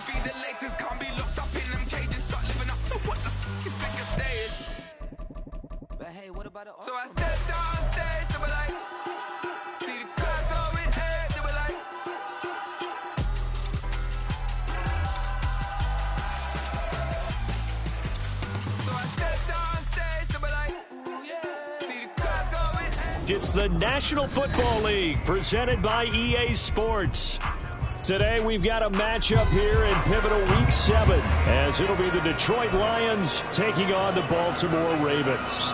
be the latest, can't be locked up in them cages, start living up to what the f is bigger stage. But hey, what about it? So I stepped on stage, they were like, see the crowd going head, they were like, so I stepped on stage, they were like, ooh yeah, see the crowd going head. It's the National Football League presented by EA Sports. Today we've got a matchup here in pivotal Week 7 as it'll be the Detroit Lions taking on the Baltimore Ravens.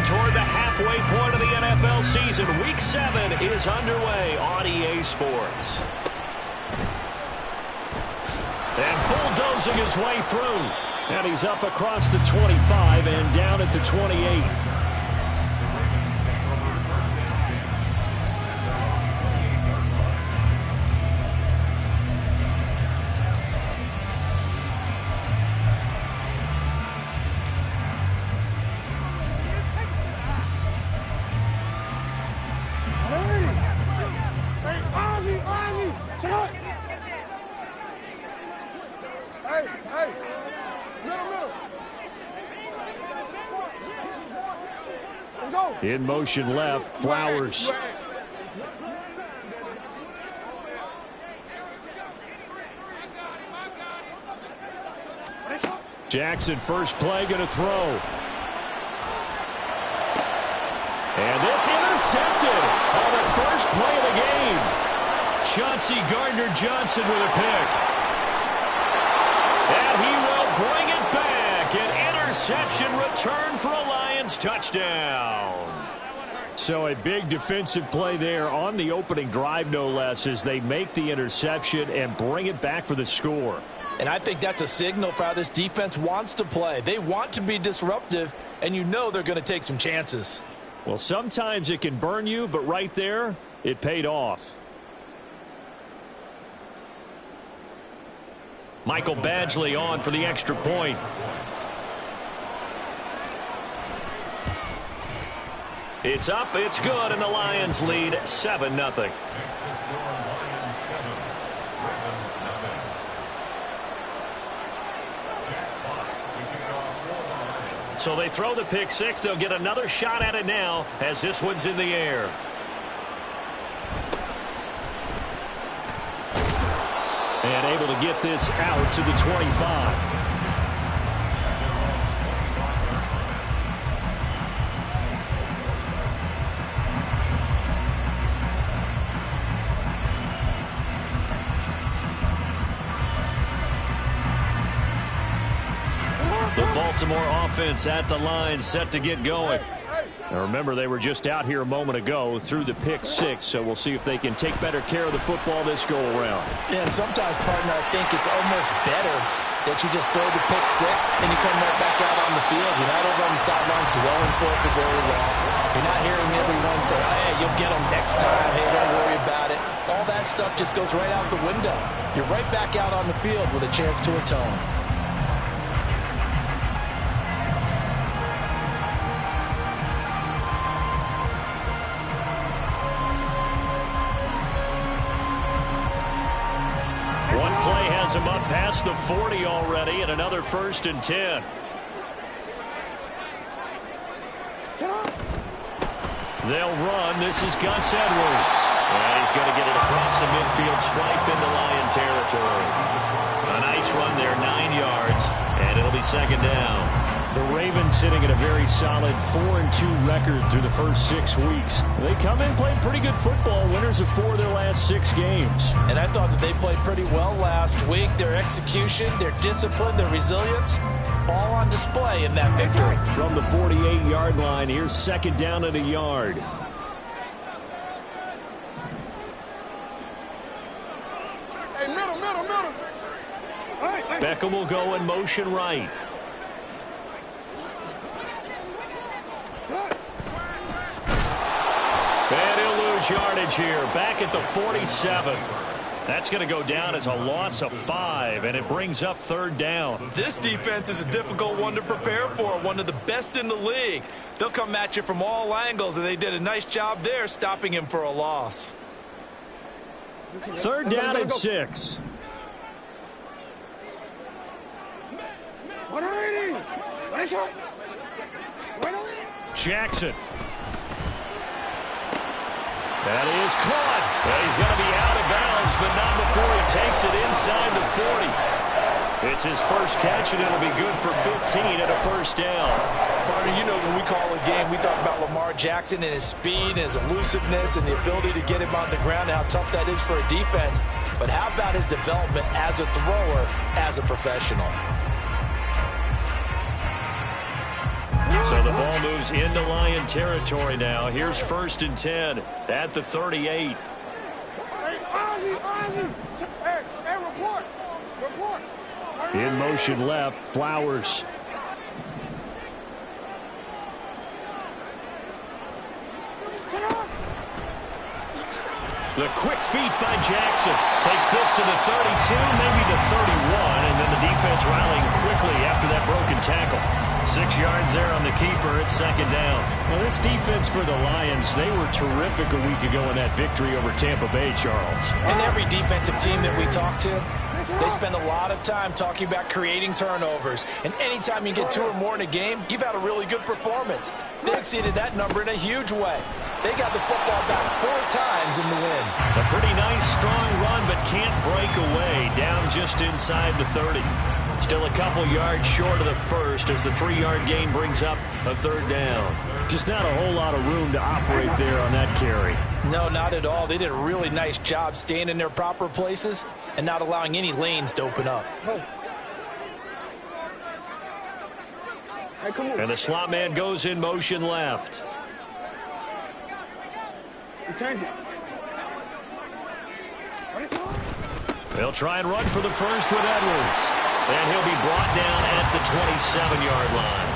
Toward the halfway point of the NFL season, Week 7 is underway on EA Sports. And bulldozing his way through. And he's up across the 25 and down at the 28. In motion left, Flowers. Jackson first play, going to throw. And this intercepted on the first play of the game. Chauncey Gardner-Johnson with a pick. And he will bring it back. An interception return for a Lions touchdown. So a big defensive play there on the opening drive, no less, as they make the interception and bring it back for the score. And I think that's a signal for how this defense wants to play. They want to be disruptive, and you know they're going to take some chances. Well, sometimes it can burn you, but right there, it paid off. Michael Badgley on for the extra point. It's up, it's good, and the Lions lead 7-0. So they throw the pick six. They'll get another shot at it now as this one's in the air. And able to get this out to the 25. The Baltimore offense at the line, set to get going. Now remember, they were just out here a moment ago through the pick six, so we'll see if they can take better care of the football this go-around. Yeah, and sometimes, partner, I think it's almost better that you just throw the pick six and you come right back out on the field. You're not over on the sidelines dwelling for it for very long. You're not hearing everyone say, oh, hey, you'll get them next time. Hey, don't worry about it. All that stuff just goes right out the window. You're right back out on the field with a chance to atone. One play has him up past the 40 already, and another 1st and 10. They'll run. This is Gus Edwards. And he's going to get it across the midfield stripe into Lion territory. A nice run there, 9 yards, and it'll be 2nd down. The Ravens sitting at a very solid 4-2 record through the first 6 weeks. They come in playing pretty good football, winners of 4 of their last 6 games. And I thought that they played pretty well last week. Their execution, their discipline, their resilience, all on display in that victory. From the 48-yard line, here's 2nd down and a yard. Hey, middle. Beckham will go in motion right. yardage here, back at the 47. That's going to go down as a loss of 5, and it brings up 3rd down. This defense is a difficult one to prepare for, one of the best in the league. They'll come at you from all angles, and they did a nice job there stopping him for a loss. 3rd down and 6. Jackson. That is caught. Well, he's going to be out of bounds, but not before he takes it inside the 40. It's his first catch, and it'll be good for 15 and a 1st down. Partner, you know when we call a game, we talk about Lamar Jackson and his speed and his elusiveness and the ability to get him on the ground and how tough that is for a defense. But how about his development as a thrower, as a professional? So the ball moves into Lion territory now. Here's 1st and 10 at the 38. In motion left, Flowers. The quick feet by Jackson takes this to the 32, maybe the 31, and then the defense rallying quickly after that broken tackle. 6 yards there on the keeper. It's 2nd down. Well, this defense for the Lions, they were terrific a week ago in that victory over Tampa Bay, Charles. And every defensive team that we talk to, they spend a lot of time talking about creating turnovers. And anytime you get 2 or more in a game, you've had a really good performance. They exceeded that number in a huge way. They got the football back 4 times in the win. A pretty nice, strong run, but can't break away. Down just inside the 30. Still a couple yards short of the first as the 3-yard gain brings up a 3rd down. Just not a whole lot of room to operate there on that carry. No, not at all. They did a really nice job staying in their proper places and not allowing any lanes to open up. And the slot man goes in motion left. They'll try and run for the first with Edwards. And he'll be brought down at the 27-yard line.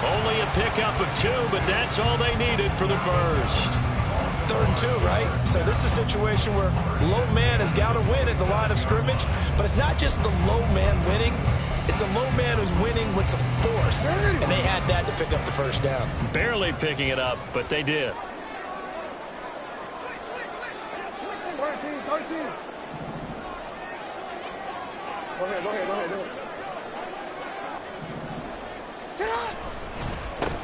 Only a pickup of 2, but that's all they needed for the first. 3rd and 2, right? So this is a situation where low man has got to win at the line of scrimmage. But it's not just the low man winning. It's the low man who's winning with some force. And they had that to pick up the 1st down. Barely picking it up, but they did. 13. Go ahead.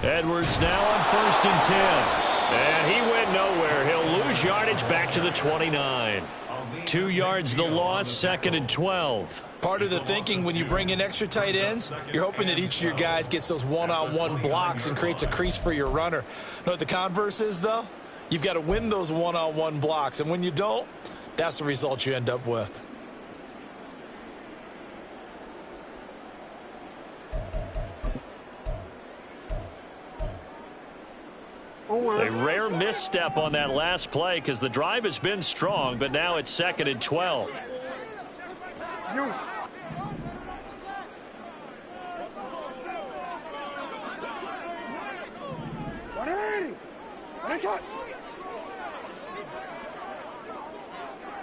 Edwards now on 1st and 10. And he went nowhere. He'll lose yardage back to the 29. 2 yards the loss, 2nd and 12. Part of the thinking when you bring in extra tight ends, you're hoping that each of your guys gets those one-on-one blocks and creates a crease for your runner. You know what the converse is, though? You've got to win those one-on-one blocks. And when you don't, that's the result you end up with. A rare misstep on that last play because the drive has been strong, but now it's 2nd and 12.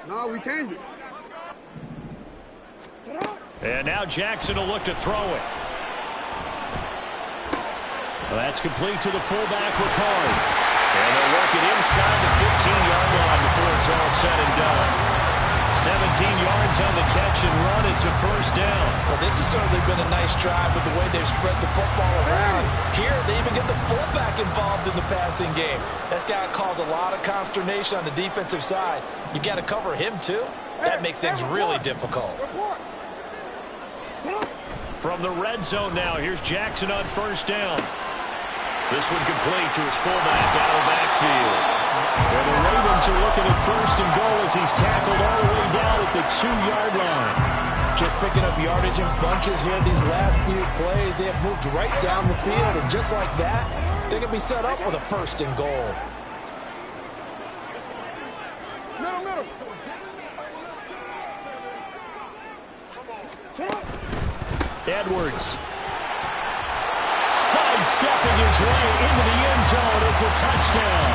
No, we changed it. And now Jackson will look to throw it. Well, that's complete to the fullback, Ricard. And they'll work it inside the 15-yard line before it's all said and done. 17 yards on the catch and run. It's a 1st down. Well, this has certainly been a nice drive with the way they've spread the football around. Here, they even get the fullback involved in the passing game. That's got to cause a lot of consternation on the defensive side. You've got to cover him, too. That makes things really difficult. From the red zone now, here's Jackson on 1st down. This one complete to his fullback out of the backfield. And the Ravens are looking at 1st and goal as he's tackled all the way down at the 2-yard line. Just picking up yardage in bunches here these last few plays. They have moved right down the field, and just like that, they can be set up with a 1st and goal. Middle. Edwards. Sidestepping his way into the end zone. It's a touchdown.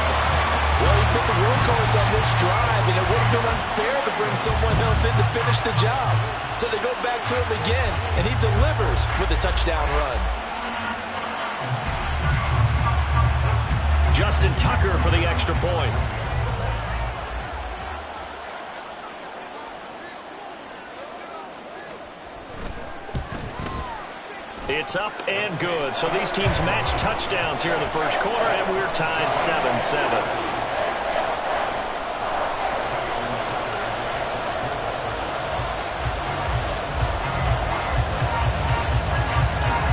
Well, he been the workhorse on this drive, and it would have been unfair to bring someone else in to finish the job. So they go back to him again, and he delivers with a touchdown run. Justin Tucker for the extra point. It's up and good. So these teams match touchdowns here in the first quarter, and we're tied 7-7.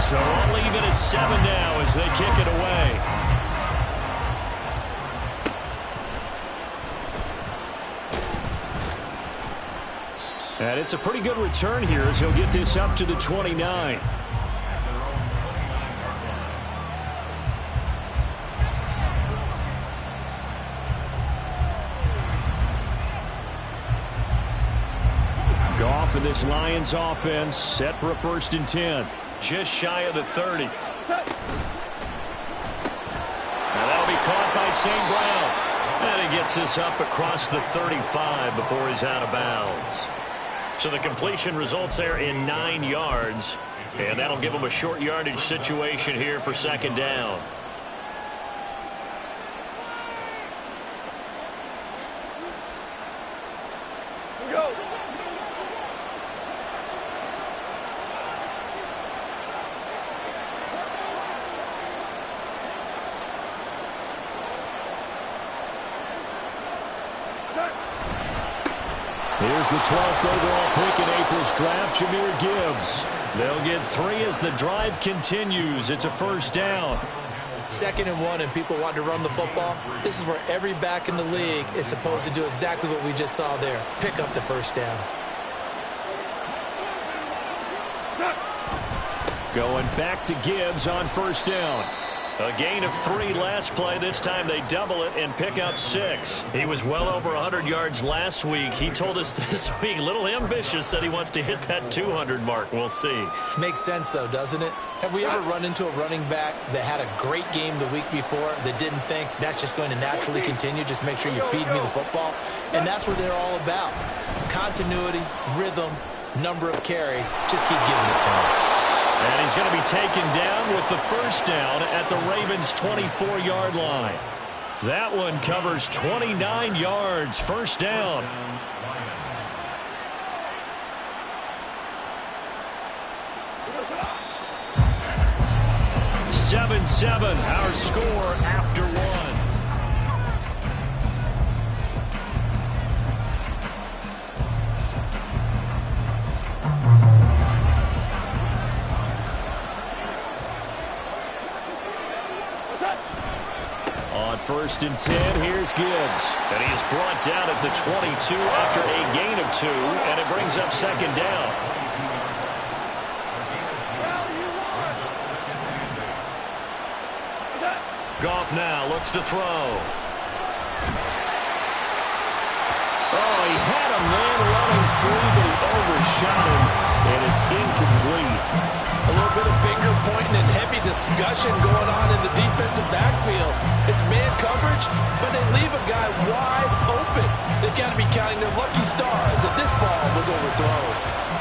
So all even at 7 now as they kick it away. And it's a pretty good return here as he'll get this up to the 29. Goff in this Lions offense set for a 1st and 10. Just shy of the 30. Now that'll be caught by St. Brown. And he gets this up across the 35 before he's out of bounds. So the completion results there in 9 yards. And that'll give him a short yardage situation here for 2nd down. Go. Here's the 12th overall pick in April's draft, Jahmyr Gibbs. They'll get 3 as the drive continues. It's a 1st down. 2nd and 1, and people want to run the football. This is where every back in the league is supposed to do exactly what we just saw there. Pick up the 1st down. Going back to Gibbs on 1st down. A gain of 3 last play. This time they double it and pick up 6. He was well over 100 yards last week. He told us this week, a little ambitious, that he wants to hit that 200 mark. We'll see. Makes sense, though, doesn't it? Have we ever run into a running back that had a great game the week before that didn't think that's just going to naturally continue? Just make sure you feed me the football. And that's what they're all about. Continuity, rhythm, number of carries. Just keep giving it to him. And he's going to be taken down with the 1st down at the Ravens' 24-yard line. That one covers 29 yards. 1st down. (7-7) our score after 1. On 1st and 10, here's Gibbs. And he is brought down at the 22 after a gain of 2, and it brings up 2nd down. Goff now looks to throw. Oh, he had a man running free, but he overshot him, and it's incomplete. A little bit of finger pointing and heavy discussion going on in the defensive backfield. It's man coverage, but they leave a guy wide open. They've got to be counting their lucky stars that this ball was overthrown.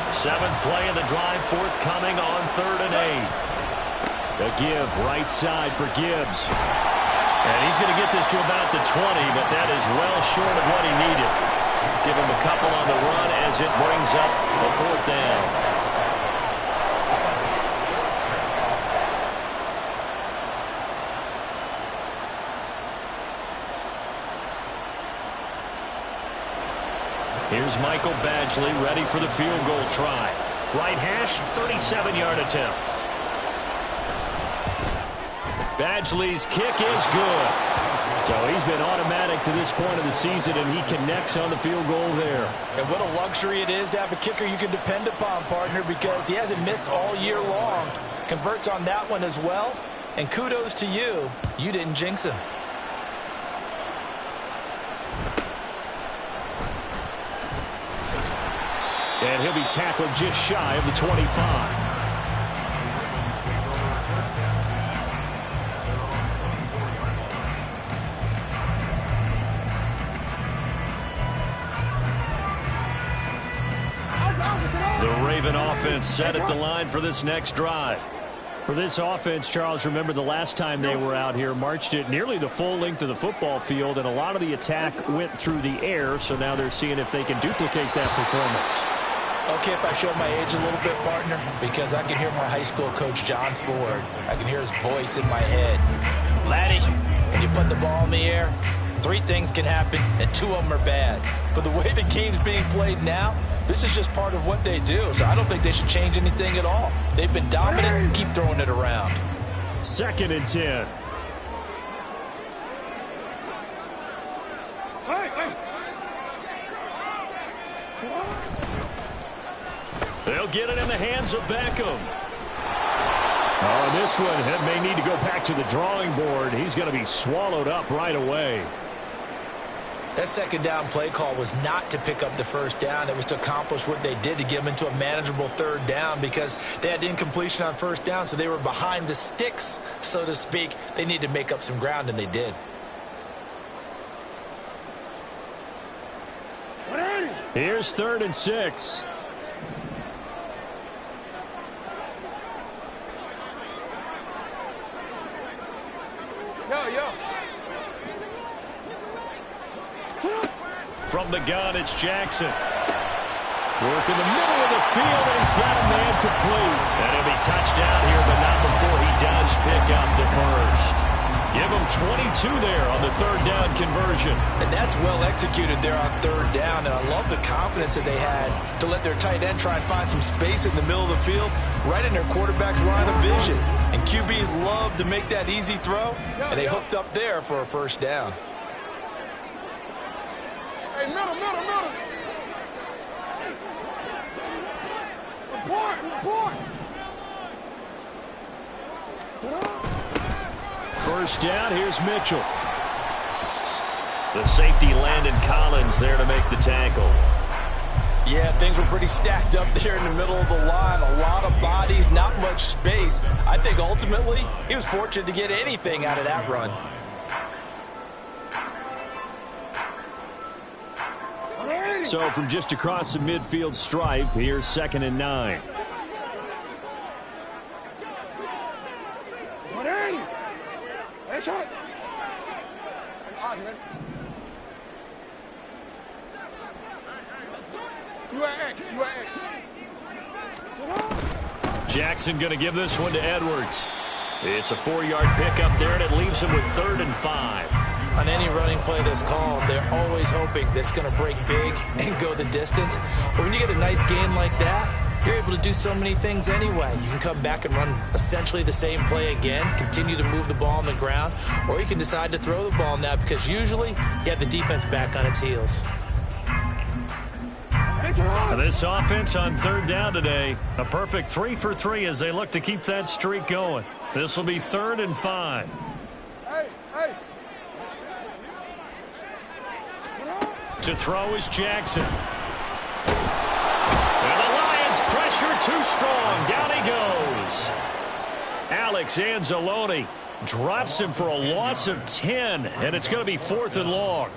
7th play of the drive forthcoming on 3rd and 8. A give right side for Gibbs. And he's going to get this to about the 20, but that is well short of what he needed. Give him a couple on the run as it brings up a 4th down. Here's Michael Badgley ready for the field goal try. Right hash, 37-yard attempt. Badgley's kick is good. So he's been automatic to this point of the season, and he connects on the field goal there. And what a luxury it is to have a kicker you can depend upon, partner, because he hasn't missed all year long. Converts on that one as well. And kudos to you. You didn't jinx him. And he'll be tackled just shy of the 25. Raven offense set at the line for this next drive. For this offense, Charles, remember the last time they were out here, marched it nearly the full length of the football field, and a lot of the attack went through the air, so now they're seeing if they can duplicate that performance. Okay, if I show my age a little bit, partner, because I can hear my high school coach, John Ford. I can hear his voice in my head. Laddie, when you put the ball in the air, 3 things can happen, and 2 of them are bad. But the way the game's being played now, this is just part of what they do, so I don't think they should change anything at all. They've been dominant. Keep throwing it around. 2nd and 10. They'll get it in the hands of Beckham. Oh, this one may need to go back to the drawing board. He's going to be swallowed up right away. That 2nd down play call was not to pick up the 1st down. It was to accomplish what they did, to get them into a manageable 3rd down, because they had incompletion on 1st down, so they were behind the sticks, so to speak. They needed to make up some ground, and they did. Here's 3rd and 6. From the gun, it's Jackson. Work in the middle of the field, and he's got a man complete. And he'll be touchdown here, but not before he does pick up the first. Give him 22 there on the 3rd down conversion. And that's well executed there on 3rd down, and I love the confidence that they had to let their tight end try and find some space in the middle of the field, right in their quarterback's line of vision. And QBs love to make that easy throw, and they hooked up there for a 1st down. Hey, middle. Report. 1st down, here's Mitchell. The safety Landon Collins there to make the tackle. Yeah, things were pretty stacked up there in the middle of the line. A lot of bodies, not much space. I think ultimately he was fortunate to get anything out of that run. So from just across the midfield stripe, here's 2nd and 9. Jackson going to give this one to Edwards. It's a 4-yard pickup there, and it leaves him with 3rd and 5. On any running play that's called, they're always hoping that it's going to break big and go the distance. But when you get a nice gain like that, you're able to do so many things anyway. You can come back and run essentially the same play again, continue to move the ball on the ground, or you can decide to throw the ball now, because usually you have the defense back on its heels. This offense on 3rd down today, a perfect 3 for 3 as they look to keep that streak going. This will be 3rd and 5. To throw is Jackson. And the Lions pressure too strong. Down he goes. Alex Anzalone drops him for a loss of 10, and it's going to be 4th and long.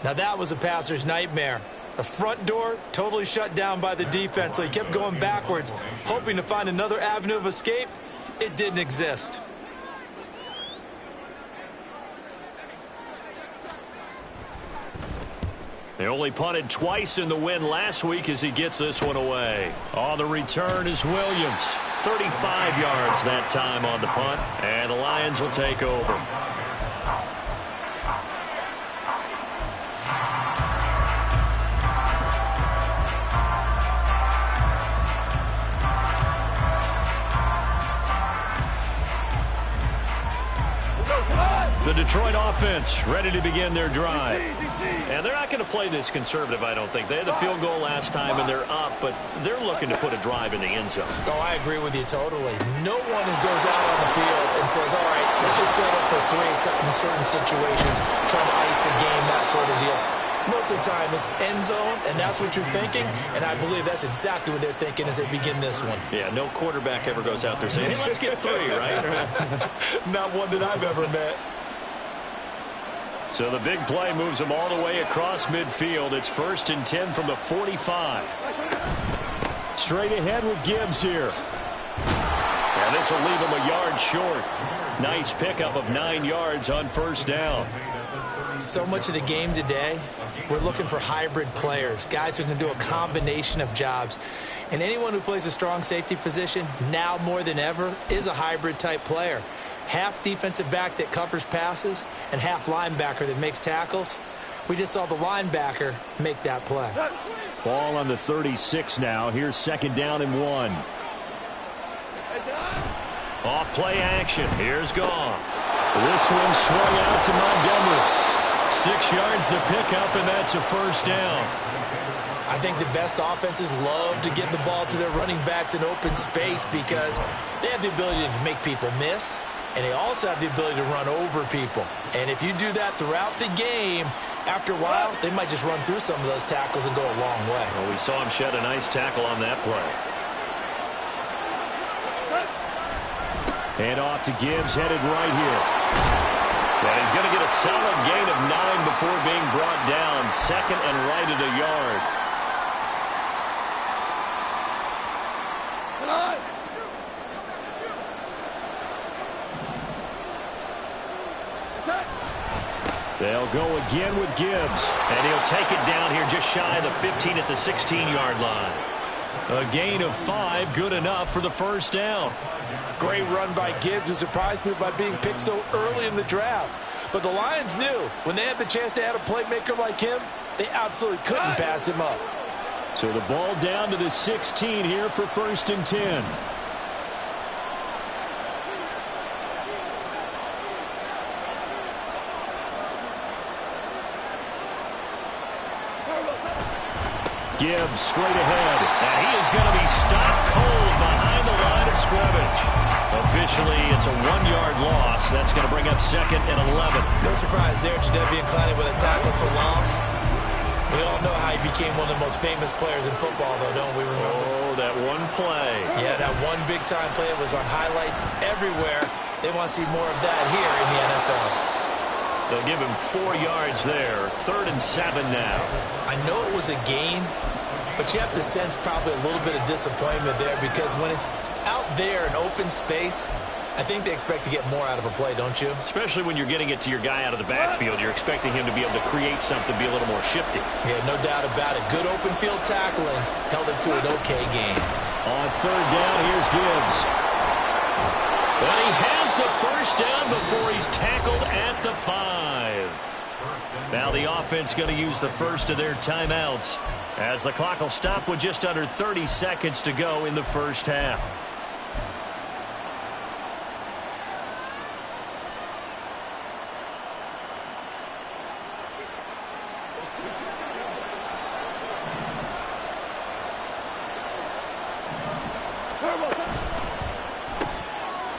Now that was a passer's nightmare. The front door totally shut down by the defense, so he kept going backwards, hoping to find another avenue of escape. It didn't exist. They only punted twice in the win last week as he gets this one away. On the return is Williams. 35 yards that time on the punt, and the Lions will take over. The Detroit offense ready to begin their drive. And they're not going to play this conservative, I don't think. They had the field goal last time, and they're up, but they're looking to put a drive in the end zone. Oh, I agree with you totally. No one goes out on the field and says, all right, let's just settle for 3, except in certain situations, trying to ice the game, that sort of deal. Most of the time, it's end zone, and that's what you're thinking, and I believe that's exactly what they're thinking as they begin this one. Yeah, no quarterback ever goes out there saying, hey, let's get 3, right? Not one that I've ever met. So the big play moves them all the way across midfield. It's 1st and 10 from the 45. Straight ahead with Gibbs here. And this will leave him a yard short. Nice pickup of 9 yards on first down. So much of the game today, we're looking for hybrid players, guys who can do a combination of jobs. And anyone who plays a strong safety position, now more than ever, is a hybrid type player. Half defensive back that covers passes and half linebacker that makes tackles. We just saw the linebacker make that play. Ball on the 36 now. Here's second down and 1. Off play action. Here's Goff. This one swung out to Montgomery. 6 yards the pickup, and that's a first down. I think the best offenses love to get the ball to their running backs in open space because they have the ability to make people miss, and they also have the ability to run over people. And if you do that throughout the game, after a while, they might just run through some of those tackles and go a long way. Well, we saw him shed a nice tackle on that play. Hand off to Gibbs, headed right here. And he's going to get a solid gain of 9 before being brought down. Second and right at a yard. They'll go again with Gibbs. And he'll take it down here just shy of the 15 at the 16-yard line. A gain of 5, good enough for the first down. Great run by Gibbs, who surprised me by being picked so early in the draft. But the Lions knew when they had the chance to add a playmaker like him, they absolutely couldn't pass him up. So the ball down to the 16 here for first and 10. Gibbs straight ahead. And he is going to be stopped cold behind the line of scrimmage. Officially, it's a 1-yard loss. That's going to bring up second and 11. No surprise there, Jadeveon Clowney with a tackle for loss. We all know how he became one of the most famous players in football, though, don't we remember? Oh, that one play. Yeah, that one big-time play was on highlights everywhere. They want to see more of that here in the NFL. They'll give him 4 yards there. 3rd and 7 now. I know it was a gain, but you have to sense probably a little bit of disappointment there because when it's out there in open space, I think they expect to get more out of a play, don't you? Especially when you're getting it to your guy out of the backfield. You're expecting him to be able to create something, be a little more shifty. Yeah, no doubt about it. Good open field tackling held it to an okay game. On 3rd down, here's Gibbs. But he has the first down before he's tackled at the 5. Now the offense going to use the first of their timeouts as the clock will stop with just under 30 seconds to go in the first half.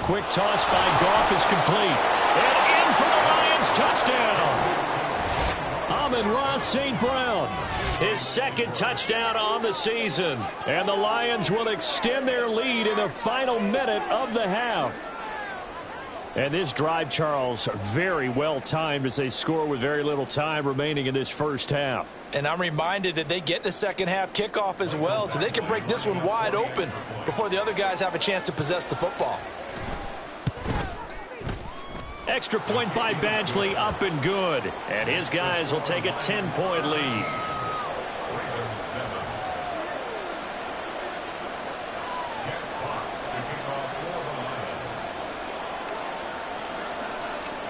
Quick toss by Goff is complete. And in for the Lions, touchdown. Amon-Ra St. Brown. His second touchdown on the season. And the Lions will extend their lead in the final minute of the half. And this drive, Charles, very well timed as they score with very little time remaining in this first half. And I'm reminded that they get the second half kickoff as well, so they can break this one wide open before the other guys have a chance to possess the football. Extra point by Badgley, up and good. And his guys will take a 10-point lead.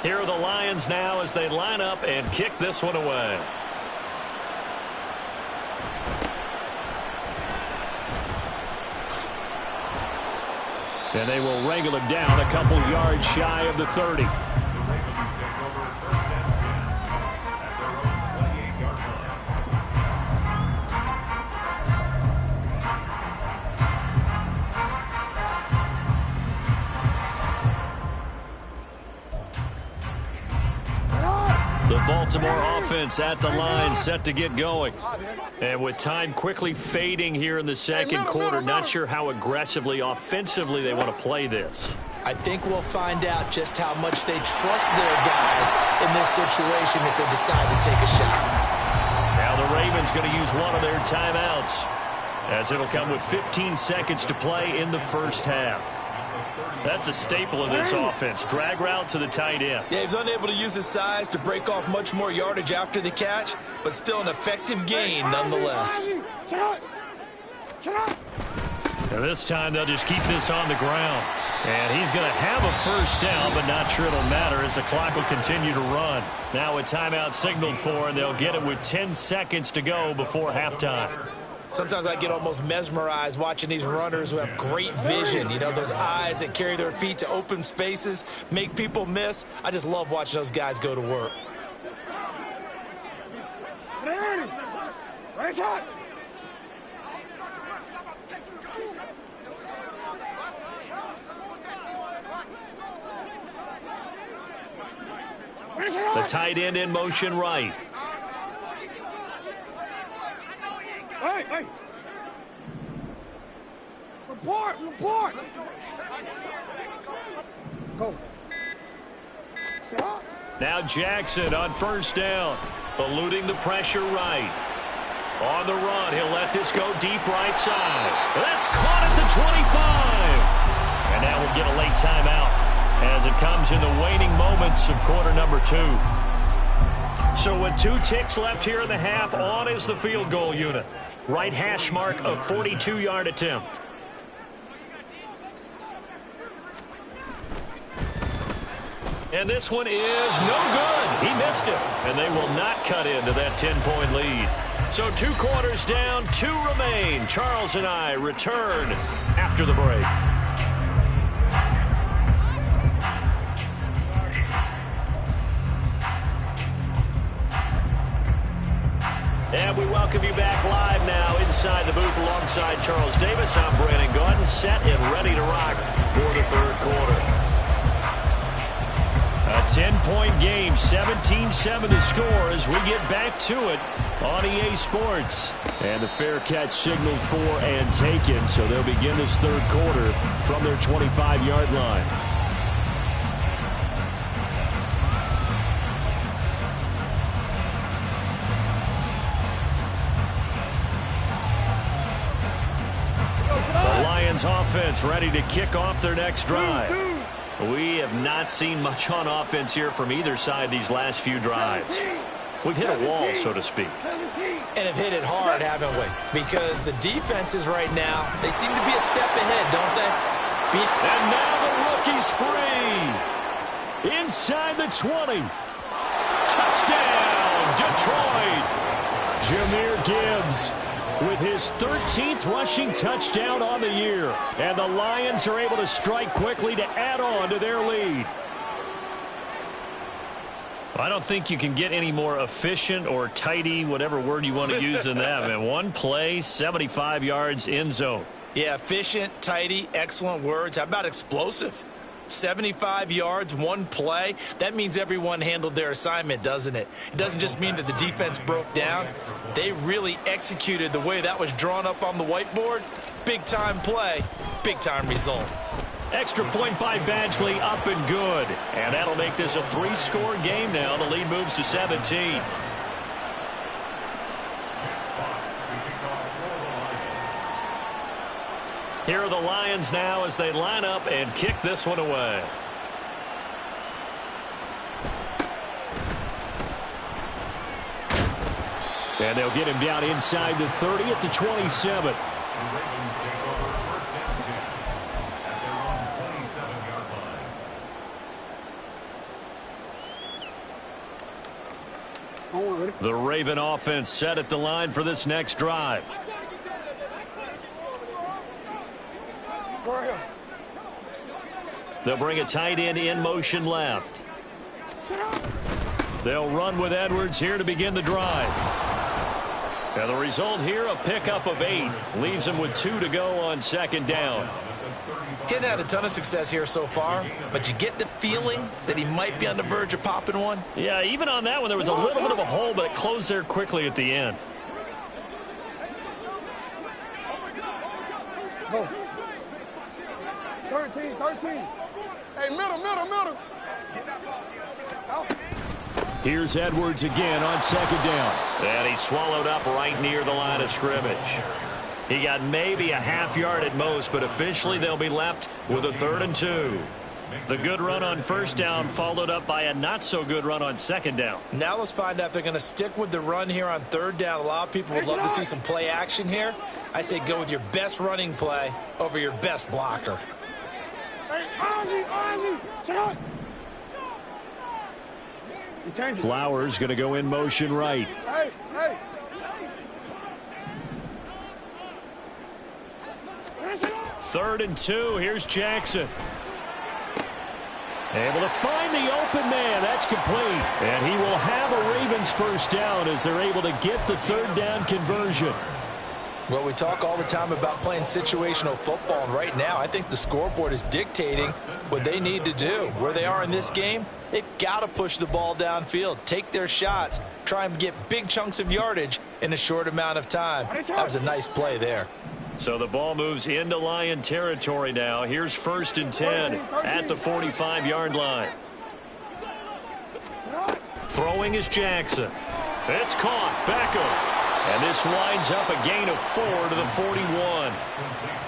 Here are the Lions now as they line up and kick this one away. And they will wrangle him down a couple yards shy of the 30. The Baltimore offense at the line, set to get going. And with time quickly fading here in the second quarter, not sure how aggressively, offensively they want to play this. I think we'll find out just how much they trust their guys in this situation if they decide to take a shot. Now the Ravens going to use one of their timeouts. as it'll come with 15 seconds to play in the first half. That's a staple of this offense. Drag route to the tight end. Yeah, he's unable to use his size to break off much more yardage after the catch, but still an effective gain nonetheless. And this time they'll just keep this on the ground. And he's going to have a first down, but not sure it'll matter as the clock will continue to run. Now a timeout signaled for, and they'll get it with 10 seconds to go before halftime. Sometimes I get almost mesmerized watching these runners who have great vision. You know, those eyes that carry their feet to open spaces, make people miss. I just love watching those guys go to work. The tight end in motion right. Hey! Report! Go. Now Jackson on first down, eluding the pressure right. On the run, he'll let this go deep right side. That's caught at the 25. And now we'll get a late timeout as it comes in the waning moments of quarter number 2. So with 2 ticks left here in the half, on is the field goal unit. Right hash mark of 42-yard attempt. And this one is no good. He missed it. And they will not cut into that 10-point lead. So 2 quarters down, 2 remain. Charles and I return after the break. And we welcome you back live now inside the booth alongside Charles Davis. I'm Brandon Gordon, set and ready to rock for the third quarter. A 10-point game, 17-7 the score as we get back to it on EA Sports. And the fair catch signaled for and taken, so they'll begin this third quarter from their 25-yard line. The Lions offense ready to kick off their next drive. We have not seen much on offense here from either side these last few drives. We've hit a wall, so to speak. And have hit it hard, haven't we? Because the defenses right now, they seem to be a step ahead, don't they? And now the rookie's free. Inside the 20. Touchdown, Detroit. Jahmyr Gibbs with his 13th rushing touchdown on the year. And the Lions are able to strike quickly to add on to their lead. I don't think you can get any more efficient or tidy, whatever word you want to use than that, man. One play, 75 yards, end zone. Yeah, efficient, tidy, excellent words. How about explosive? 75 yards, one play. That means everyone handled their assignment, doesn't it? It doesn't just mean that the defense broke down. They really executed the way that was drawn up on the whiteboard. Big-time play, big-time result. Extra point by Badgley, up and good. And that'll make this a 3-score game now. The lead moves to 17. Here are the Lions now as they line up and kick this one away. And they'll get him down inside the 30 at the 27. The Raven offense set at the line for this next drive. They'll bring a tight end in motion left. They'll run with Edwards here to begin the drive. And the result here, a pickup of 8. Leaves him with 2 to go on second down. Getting had a ton of success here so far, but you get the feeling that he might be on the verge of popping one. Yeah, even on that one, there was a little bit of a hole, but it closed there quickly at the end. Go. 13. Hey, middle. Here's Edwards again on second down. And he's swallowed up right near the line of scrimmage. He got maybe a half yard at most, but officially they'll be left with a 3rd and 2. The good run on first down followed up by a not-so-good run on second down. Now let's find out if they're going to stick with the run here on 3rd down. A lot of people would love to see some play action here. I say go with your best running play over your best blocker. Hey, Ozzy, check out. Flowers going to go in motion right. Hey. 3rd and 2. Here's Jackson. Able to find the open man. That's complete. And he will have a Ravens first down as they're able to get the 3rd down conversion. Well, we talk all the time about playing situational football, and right now I think the scoreboard is dictating what they need to do. Where they are in this game, they've got to push the ball downfield, take their shots, try and get big chunks of yardage in a short amount of time. That was a nice play there. So the ball moves into Lion territory now. Here's 1st and 10 at the 45-yard line. Throwing is Jackson. It's caught. Beckham. And this winds up a gain of 4 to the 41.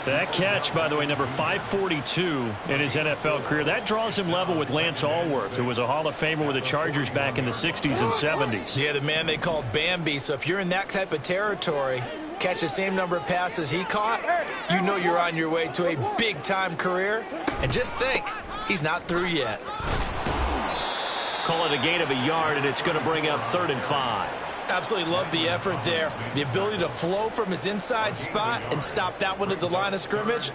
That catch, by the way, number 542 in his NFL career. That draws him level with Lance Allworth, who was a Hall of Famer with the Chargers back in the 60s and 70s. Yeah, the man they called Bambi. So if you're in that type of territory, catch the same number of passes he caught, you know you're on your way to a big-time career. And just think, he's not through yet. Call it a gain of a yard, and it's going to bring up 3rd and 5. Absolutely love the effort there. The ability to flow from his inside spot and stop that one at the line of scrimmage.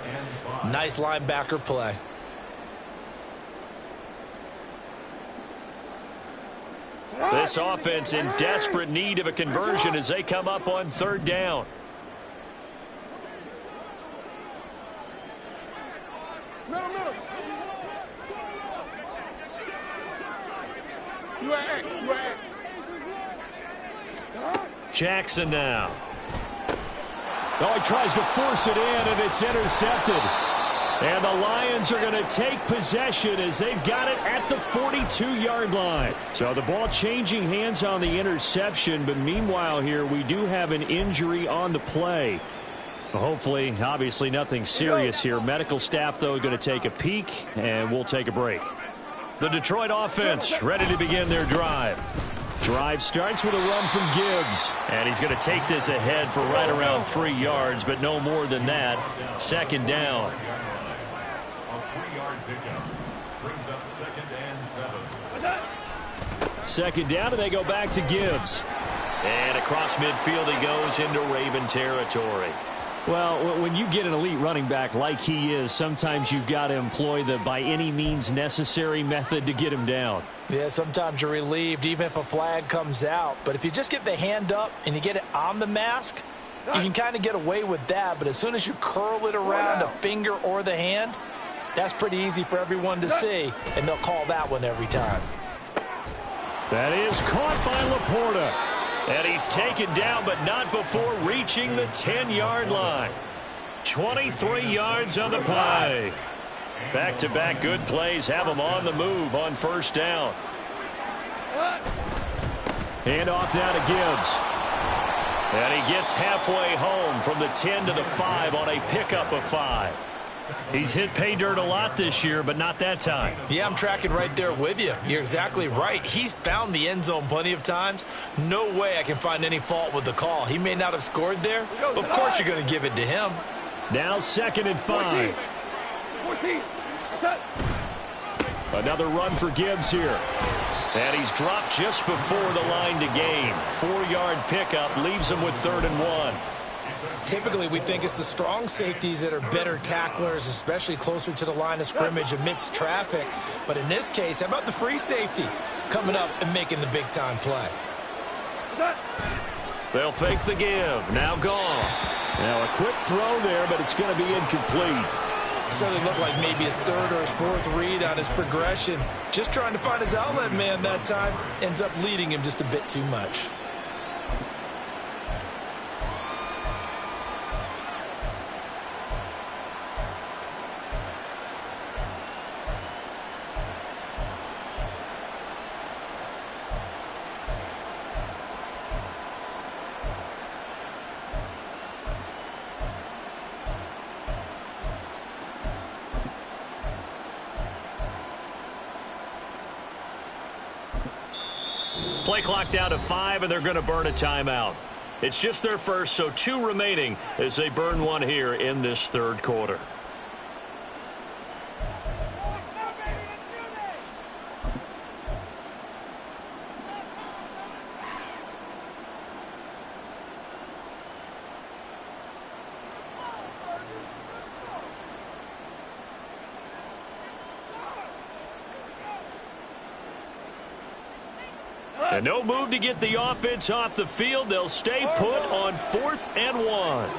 Nice linebacker play. This offense in desperate need of a conversion as they come up on 3rd down. Middle. You at. Jackson now. Oh, he tries to force it in, and it's intercepted. And the Lions are going to take possession as they've got it at the 42-yard line. So the ball changing hands on the interception, but meanwhile here we do have an injury on the play. Hopefully, obviously nothing serious here. Medical staff, though, going to take a peek, and we'll take a break. The Detroit offense ready to begin their drive. Drive starts with a run from Gibbs. And he's going to take this ahead for right around 3 yards, but no more than that. 2nd down. Brings up 2nd and 7. 2nd down, and they go back to Gibbs. And across midfield he goes into Raven territory. Well, when you get an elite running back like he is, sometimes you've got to employ the by any means necessary method to get him down. Yeah, sometimes you're relieved even if a flag comes out. But if you just get the hand up and you get it on the mask, you can kind of get away with that. But as soon as you curl it around a finger or the hand, that's pretty easy for everyone to see, and they'll call that one every time. That is caught by Laporta. And he's taken down, but not before reaching the 10-yard line. 23 yards on the play. Back-to-back good plays have him on the move on 1st down. Hand off now to Gibbs. And he gets halfway home from the 10 to the 5 on a pickup of 5. He's hit pay dirt a lot this year, but not that time. Yeah, I'm tracking right there with you. You're exactly right. He's found the end zone plenty of times. No way I can find any fault with the call. He may not have scored there, but of course you're going to give it to him. Now 2nd and 5. 14. Another run for Gibbs here. And he's dropped just before the line to gain. 4-yard pickup leaves him with 3rd and 1. Typically, we think it's the strong safeties that are better tacklers, especially closer to the line of scrimmage amidst traffic. But in this case, how about the free safety coming up and making the big-time play? They'll fake the give. Now Goff. Now a quick throw there, but it's going to be incomplete. Certainly looked like maybe his 3rd or his 4th read on his progression. Just trying to find his outlet man that time. Ends up leading him just a bit too much. Play clock down to 5, and they're going to burn a timeout. It's just their first, so 2 remaining as they burn one here in this third quarter. And no move to get the offense off the field. They'll stay put on 4th and 1.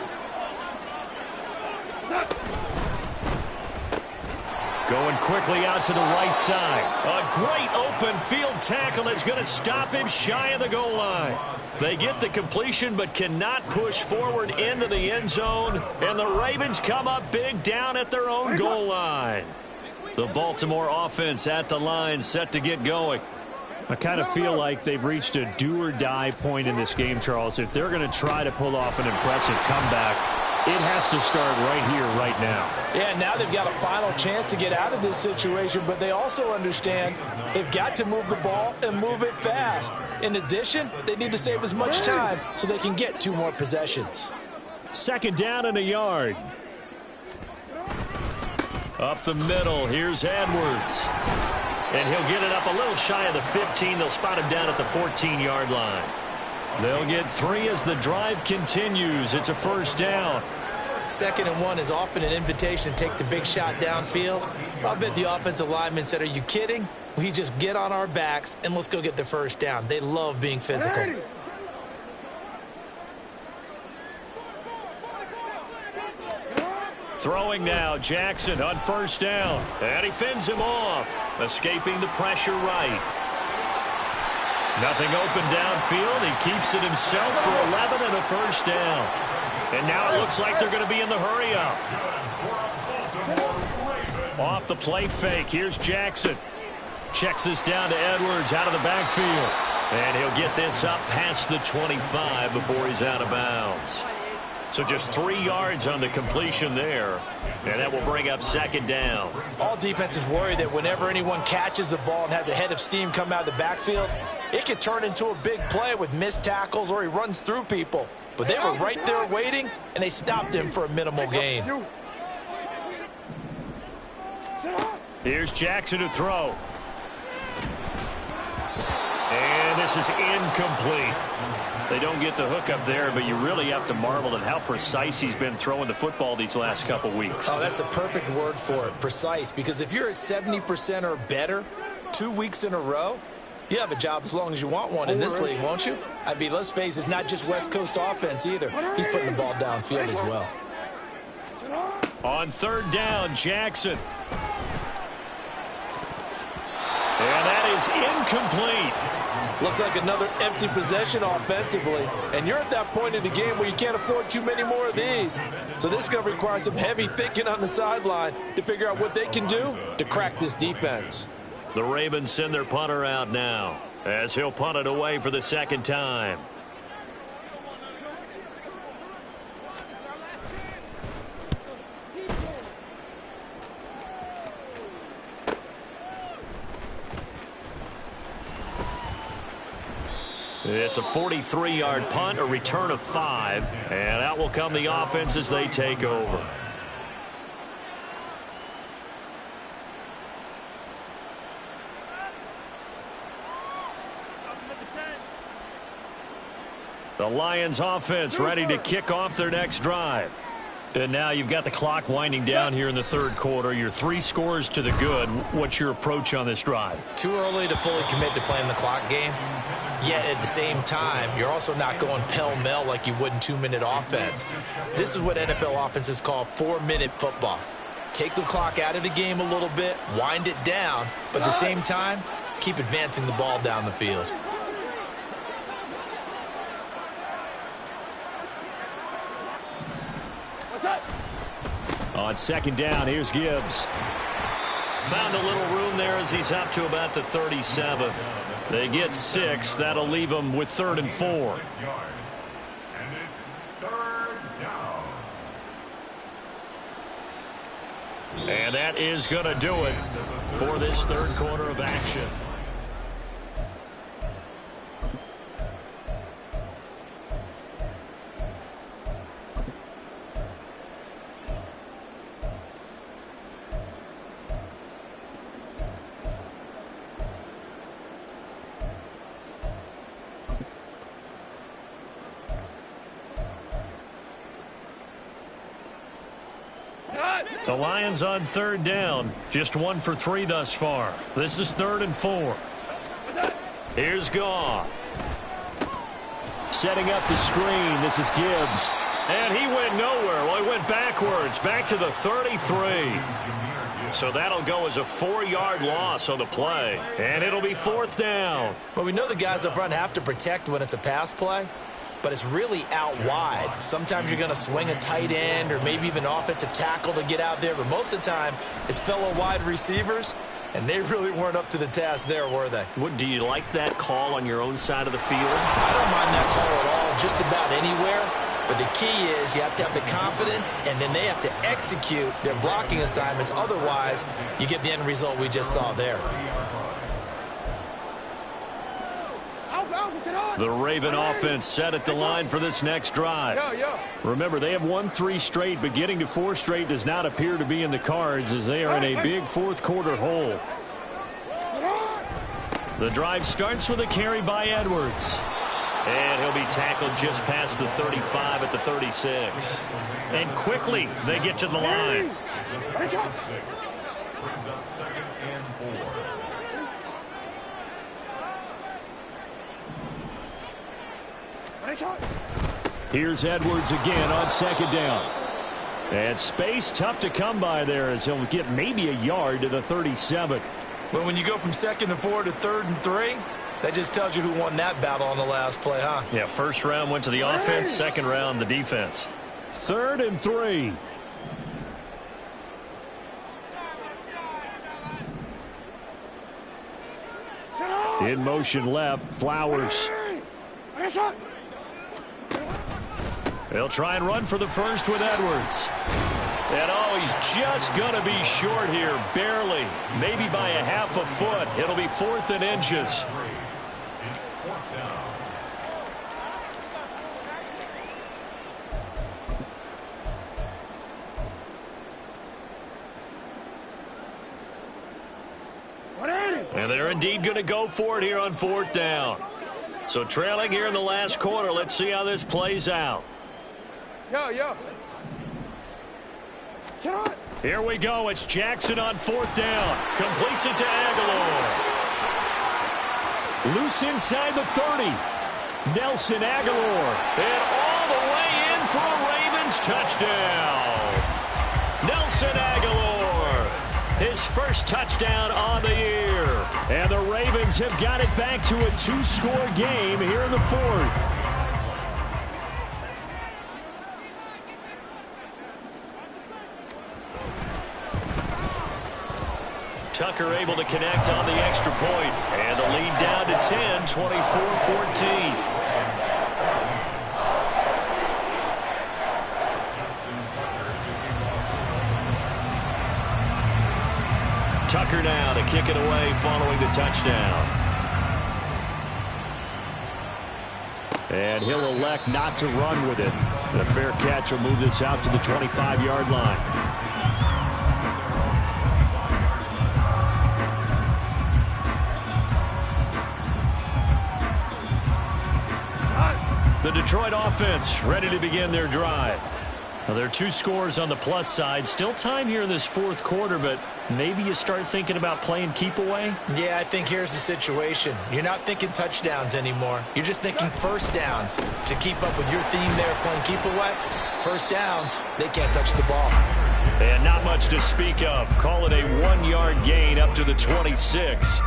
Going quickly out to the right side. A great open field tackle that's going to stop him shy of the goal line. They get the completion but cannot push forward into the end zone. And the Ravens come up big down at their own goal line. The Baltimore offense at the line set to get going. I kind of feel like they've reached a do-or-die point in this game, Charles. If they're going to try to pull off an impressive comeback, it has to start right here, right now. Yeah, now they've got a final chance to get out of this situation, but they also understand they've got to move the ball and move it fast. In addition, they need to save as much time so they can get 2 more possessions. 2nd down and a yard. Up the middle, here's Edwards. And he'll get it up a little shy of the 15. They'll spot him down at the 14-yard line. They'll get 3 as the drive continues. It's a 1st down. 2nd and 1 is often an invitation to take the big shot downfield. I bet the offensive lineman said, are you kidding? We just get on our backs and let's go get the 1st down. They love being physical. Throwing now, Jackson on 1st down. And he fends him off, escaping the pressure right. Nothing open downfield. He keeps it himself for 11 and a 1st down. And now it looks like they're going to be in the hurry-up. Off the play fake, here's Jackson. Checks this down to Edwards out of the backfield. And he'll get this up past the 25 before he's out of bounds. So just 3 yards on the completion there. And that will bring up 2nd down. All defenses worry that whenever anyone catches the ball and has a head of steam come out of the backfield, it could turn into a big play with missed tackles or he runs through people. But they were right there waiting, and they stopped him for a minimal gain. Here's Jackson to throw. And this is incomplete. They don't get the hook up there, but you really have to marvel at how precise he's been throwing the football these last couple weeks. Oh, that's the perfect word for it, precise. Because if you're at 70% or better 2 weeks in a row, you have a job as long as you want one in this league, won't you? I mean, let's face it, it's not just West Coast offense either. He's putting the ball downfield as well. On 3rd down, Jackson. And that is incomplete. Looks like another empty possession offensively. And you're at that point in the game where you can't afford too many more of these. So this is going to require some heavy thinking on the sideline to figure out what they can do to crack this defense. The Ravens send their punter out now as he'll punt it away for the 2nd time. It's a 43-yard punt, a return of 5, and out will come the offense as they take over. The Lions offense ready to kick off their next drive. And now you've got the clock winding down here in the 3rd quarter. You're 3 scores to the good. What's your approach on this drive? Too early to fully commit to playing the clock game. Yet at the same time, you're also not going pell-mell like you would in 2-minute offense. This is what NFL offenses call 4-minute football. Take the clock out of the game a little bit, wind it down, but at the same time, keep advancing the ball down the field. On 2nd down, here's Gibbs. Found a little room there as he's up to about the 37. They get 6. That'll leave them with 3rd and 4. And it's 3rd down. And that is going to do it for this 3rd quarter of action. The Lions on 3rd down. Just 1 for 3 thus far. This is 3rd and 4. Here's Goff. Setting up the screen. This is Gibbs. And he went nowhere. Well, he went backwards. Back to the 33. So that'll go as a 4-yard loss on the play. And it'll be 4th down. But we know the guys up front have to protect when it's a pass play. But it's really out wide. Sometimes you're going to swing a tight end or maybe even offensive tackle to get out there. But most of the time, it's fellow wide receivers. And they really weren't up to the task there, were they? What, do you like that call on your own side of the field? I don't mind that call at all, just about anywhere. But the key is you have to have the confidence, and then they have to execute their blocking assignments. Otherwise, you get the end result we just saw there. The Raven offense set at the line for this next drive. Remember, they have won 3 straight, but getting to 4 straight does not appear to be in the cards as they are in a big 4th quarter hole. The drive starts with a carry by Edwards. And he'll be tackled just past the 35 at the 36. And quickly, they get to the line. Brings up 2nd and 4. Here's Edwards again on 2nd down. And space tough to come by there as he'll get maybe a yard to the 37. Well, when you go from 2nd and 4 to 3rd and 3, that just tells you who won that battle on the last play, huh? Yeah, 1st round went to the offense, 2nd round the defense. 3rd and 3. In motion left, Flowers. They'll try and run for the first with Edwards. And oh, he's just going to be short here, barely. Maybe by a half a foot. It'll be 4th and inches. It's 4th down. And they're indeed going to go for it here on 4th down. So trailing here in the last quarter. Let's see how this plays out. Here we go. It's Jackson on 4th down. Completes it to Aguilar. Loose inside the 30. Nelson Aguilar. And all the way in for a Ravens touchdown. Nelson Aguilar. His first touchdown on the year. And the Ravens have got it back to a 2-score game here in the 4th. Tucker able to connect on the extra point. And the lead down to 10, 24-14. Tucker now to kick it away following the touchdown. And he'll elect not to run with it. The fair catch will move this out to the 25-yard line. The Detroit offense ready to begin their drive. Now, there are 2 scores on the plus side. Still time here in this 4th quarter, but maybe you start thinking about playing keep away? Yeah, I think here's the situation. You're not thinking touchdowns anymore. You're just thinking 1st downs. To keep up with your theme there, playing keep away, 1st downs, they can't touch the ball. And not much to speak of. Call it a 1-yard gain up to the 26.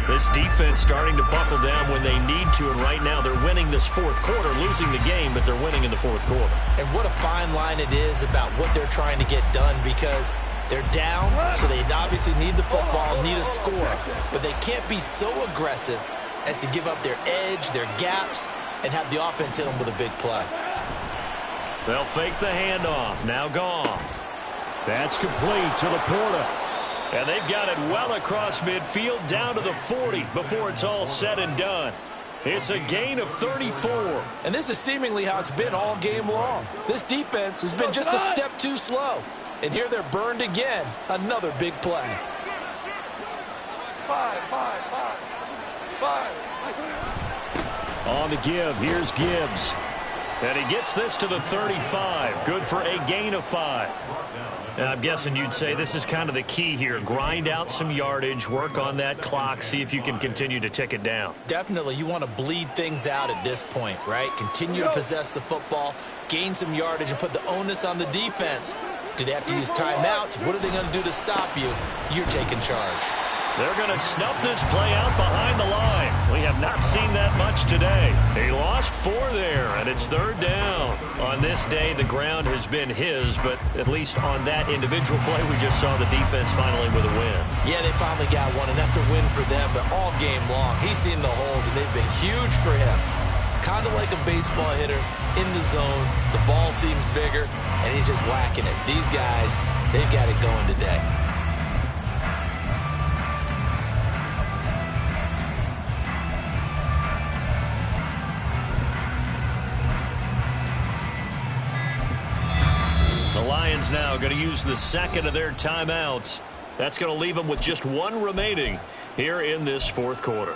This defense starting to buckle down when they need to, and right now they're winning this 4th quarter, losing the game, but they're winning in the 4th quarter. And what a fine line it is about what they're trying to get done, because they're down, so they obviously need the football, need a score, but they can't be so aggressive as to give up their edge, their gaps, and have the offense hit them with a big play. They'll fake the handoff. Now Goff. That's complete to Laporta. And they've got it well across midfield down to the 40 before it's all said and done. It's a gain of 34. And this is seemingly how it's been all game long. This defense has been just a step too slow. And here they're burned again. Another big play. On the give, here's Gibbs. And he gets this to the 35. Good for a gain of 5. And I'm guessing you'd say this is kind of the key here. Grind out some yardage, work on that clock, see if you can continue to tick it down. Definitely. You want to bleed things out at this point, right? Continue to possess the football, gain some yardage, and put the onus on the defense. Do they have to use timeouts? What are they going to do to stop you? You're taking charge. They're going to snuff this play out behind the line. We have not seen that much today. They lost 4 there, and it's 3rd down. On this day, the ground has been his, but at least on that individual play, we just saw the defense finally with a win. Yeah, they finally got one, and that's a win for them, but all game long, he's seen the holes, and they've been huge for him. Kind of like a baseball hitter in the zone. The ball seems bigger, and he's just whacking it. These guys, they've got it going today. The Lions now going to use the second of their timeouts. That's going to leave them with just 1 remaining here in this 4th quarter.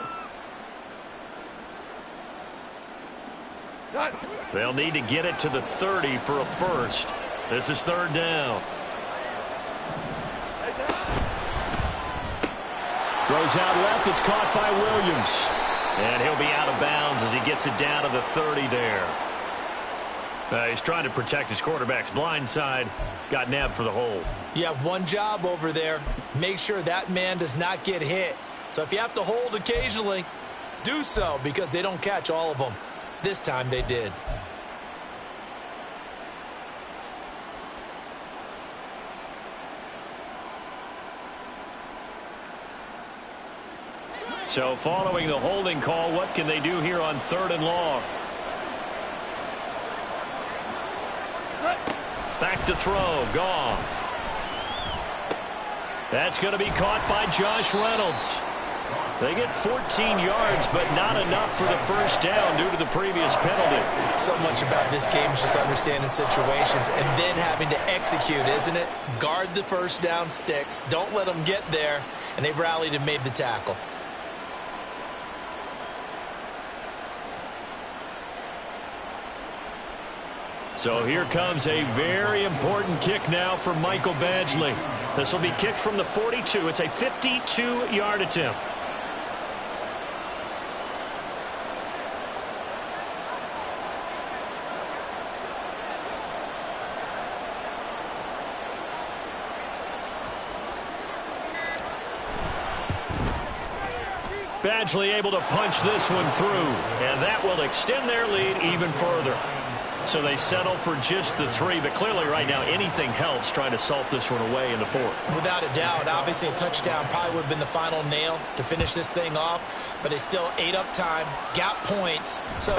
They'll need to get it to the 30 for a first. This is 3rd down. Throws out left. It's caught by Williams. And he'll be out of bounds as he gets it down to the 30 there. He's trying to protect his quarterback's blind side. Got nabbed for the hold. You have one job over there. Make sure that man does not get hit. So if you have to hold occasionally, do so, because they don't catch all of them. This time they did. So following the holding call, what can they do here on 3rd and long? Back to throw. Goff. That's going to be caught by Josh Reynolds. They get 14 yards, but not enough for the first down due to the previous penalty. So much about this game is just understanding situations and then having to execute, isn't it? Guard the first down sticks. Don't let them get there. And they rallied and made the tackle. So here comes a very important kick now for Michael Badgley. This will be kicked from the 42. It's a 52-yard attempt. Badgley able to punch this one through, and that will extend their lead even further. So they settle for just the 3, but clearly right now anything helps trying to salt this one away in the 4th. Without a doubt, obviously a touchdown probably would have been the final nail to finish this thing off, but they still ate up time, got points. So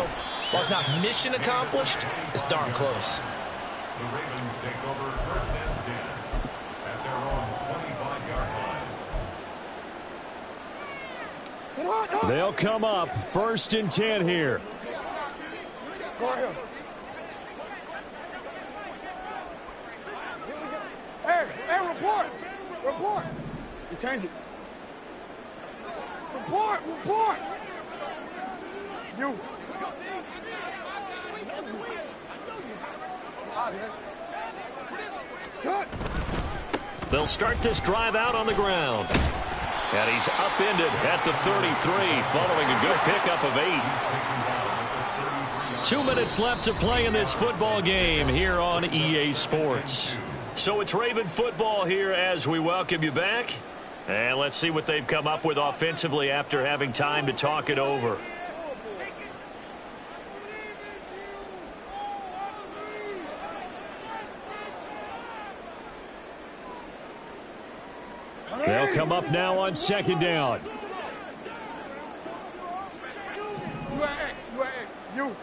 while it's not mission accomplished, it's darn close. The Ravens take over 1st and 10 at their own 25-yard line. They'll come up 1st and 10 here. Go ahead. Hey, report. Report. You change it. Report. You. Cut. They'll start this drive out on the ground. And he's upended at the 33 following a good pickup of 8. 2 minutes left to play in this football game here on EA Sports. So it's Raven football here as we welcome you back. And let's see what they've come up with offensively after having time to talk it over. They'll come up now on 2nd down. You.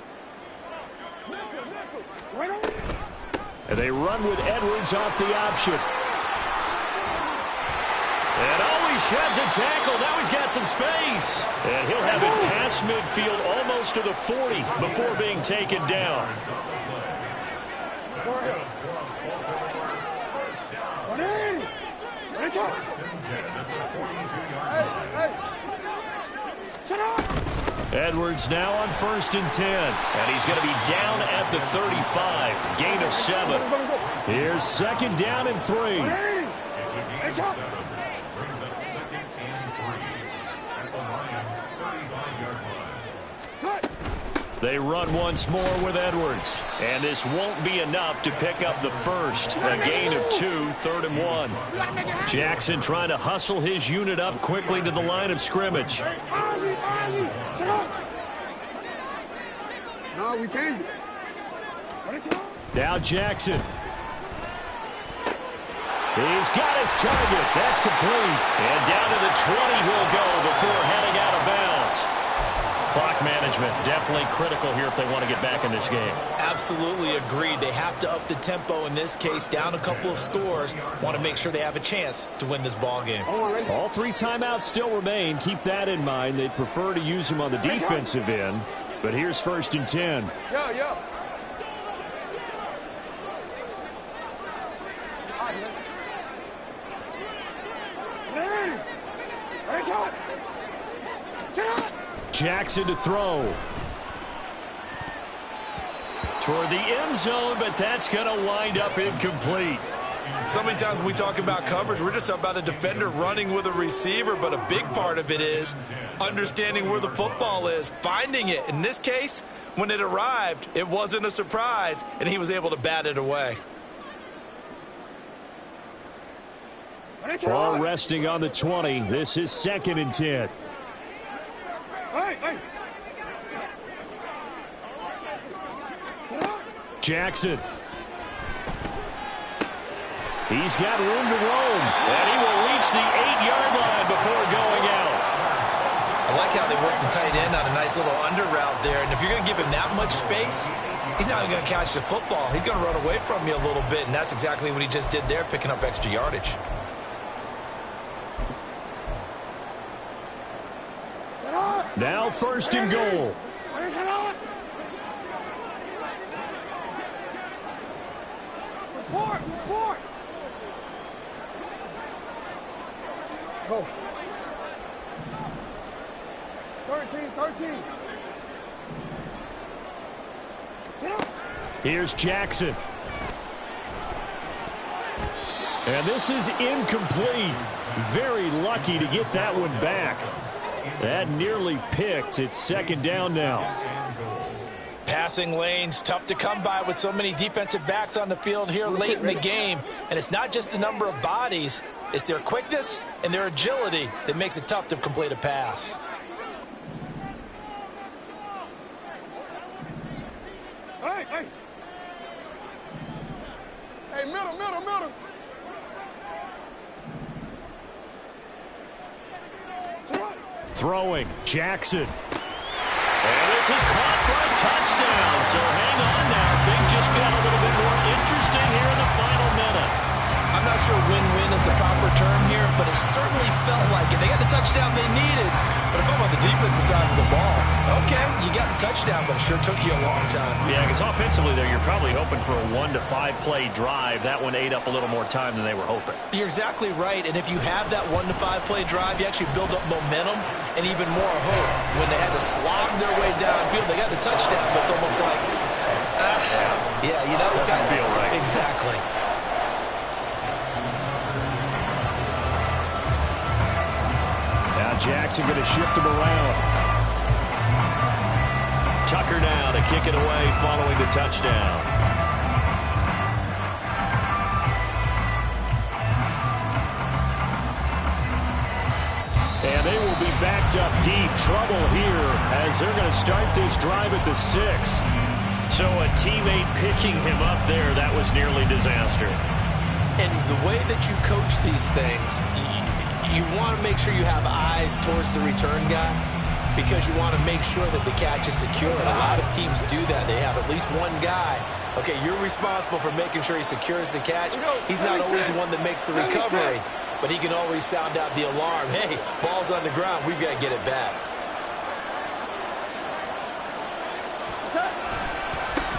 And they run with Edwards off the option. And he sheds a tackle. Now he's got some space. And he'll have it past midfield almost to the 40 before being taken down. Shut up! Edwards now on 1st and 10. And he's going to be down at the 35. Gain of 7. Here's 2nd down and 3. It's a gain of 7. Brings up 2nd and 3. At the Lions' 35-yard line. They run once more with Edwards. And this won't be enough to pick up the first. A gain of 2, 3rd and 1. Jackson trying to hustle his unit up quickly to the line of scrimmage. No, we changed it. Now Jackson. He's got his target. That's complete. And down to the 20 he'll go before heading out of bounds. Clock management definitely critical here if they want to get back in this game. Absolutely agreed. They have to up the tempo in this case, down a couple of scores. Want to make sure they have a chance to win this ball game. All 3 timeouts still remain. Keep that in mind. They'd prefer to use them on the defensive end. But here's 1st and 10. Yeah. Jackson to throw. Toward the end zone, but that's going to wind up incomplete. So many times when we talk about coverage, we're just about a defender running with a receiver, but a big part of it is understanding where the football is, finding it. In this case, when it arrived, it wasn't a surprise, and he was able to bat it away. Ball resting on the 20. This is 2nd and 10. Jackson. He's got room to roam, and he will reach the 8-yard line before going out. I like how they work the tight end on a nice little under route there, and if you're going to give him that much space, he's not even going to catch the football. He's going to run away from you a little bit, and that's exactly what he just did there, picking up extra yardage. Now 1st and goal. Report. Go. 13. Here's Jackson. And this is incomplete. Very lucky to get that one back. That nearly picked. It's 2nd down now. Passing lanes, tough to come by with so many defensive backs on the field here late in the game. And it's not just the number of bodies, it's their quickness and their agility that makes it tough to complete a pass. Hey, middle. Throwing, Jackson. And this is caught for a touchdown. So hang on now. Things just got a little bit more interesting here in the final minute. I'm not sure win-win is the proper term here, but it certainly felt like it. They got the touchdown they needed, but if I'm on the defensive side of the ball, okay, you got the touchdown, but it sure took you a long time. Yeah, because offensively there, you're probably hoping for a 1 to 5 play drive. That one ate up a little more time than they were hoping. You're exactly right, and if you have that 1 to 5 play drive, you actually build up momentum and even more hope. When they had to slog their way downfield, they got the touchdown, but it's almost like, yeah, you know. Doesn't feel right. Exactly. Jackson going to shift him around. Tucker now to kick it away following the touchdown. And they will be backed up deep. Trouble here as they're going to start this drive at the 6. So a teammate picking him up there, that was nearly disaster. And the way that you coach these things, you want to make sure you have eyes towards the return guy because you want to make sure that the catch is secure. And a lot of teams do that. They have at least one guy. Okay, you're responsible for making sure he secures the catch. He's not always the one that makes the recovery, but he can always sound out the alarm. Hey, ball's on the ground. We've got to get it back.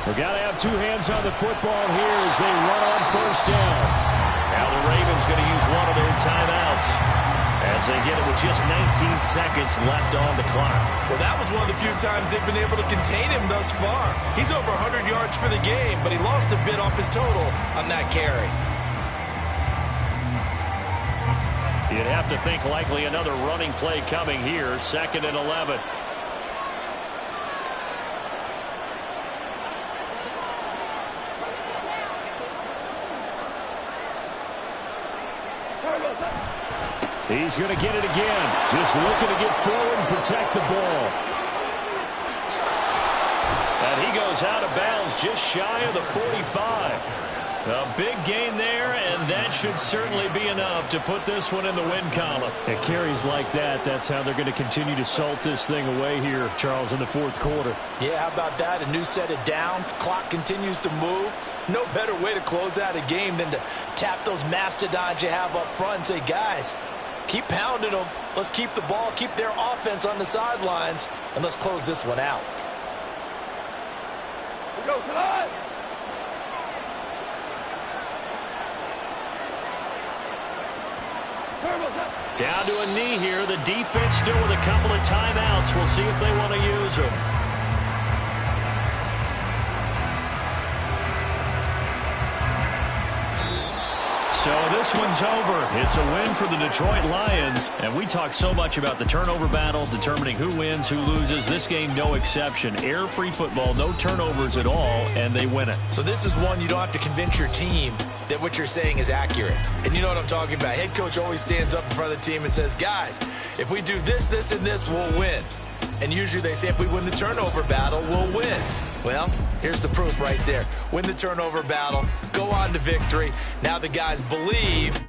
We've got to have 2 hands on the football here as they run on 1st down. Now the Ravens going to use one of their timeouts. as they get it with just 19 seconds left on the clock. Well, that was one of the few times they've been able to contain him thus far. He's over 100 yards for the game, but he lost a bit off his total on that carry. You'd have to think likely another running play coming here, 2nd and 11. He's going to get it again. Just looking to get forward and protect the ball. And he goes out of bounds just shy of the 45. A big gain there, and that should certainly be enough to put this one in the win column. It carries like that. That's how they're going to continue to salt this thing away here, Charles, in the 4th quarter. Yeah, how about that? A new set of downs. Clock continues to move. No better way to close out a game than to tap those mastodons you have up front and say, guys, keep pounding them. Let's keep the ball, keep their offense on the sidelines, and let's close this one out. We go, tonight. Down to a knee here. The defense still with a couple of timeouts. We'll see if they want to use them. So this one's over. It's a win for the Detroit Lions. And we talk so much about the turnover battle, determining who wins, who loses. This game, no exception. Error-free football, no turnovers at all, and they win it. So this is one you don't have to convince your team that what you're saying is accurate. And you know what I'm talking about. Head coach always stands up in front of the team and says, guys, if we do this, this, and this, we'll win. And usually they say if we win the turnover battle, we'll win. Well, here's the proof right there. Win the turnover battle, go on to victory. Now the guys believe.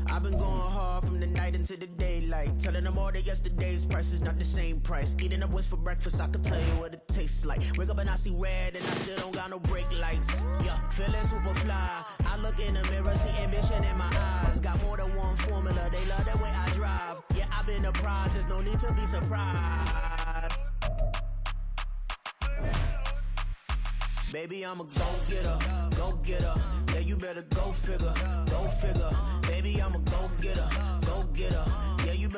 I've been going hard from the night into the daylight, telling them all that yesterday's price is not the same price. Eating up what's for breakfast, I can tell you what it tastes like. Wake up and I see red and I still don't got no brake lights. Yeah, feeling super fly. I look in the mirror, see ambition in my eyes. Got more than one formula, they love the way I drive. Yeah, I've been a prize, there's no need to be surprised. Baby, I'm a go-getter, go-getter. Yeah, you better go figure, go figure. Baby, I'm a go-getter, go-getter. Yeah, you better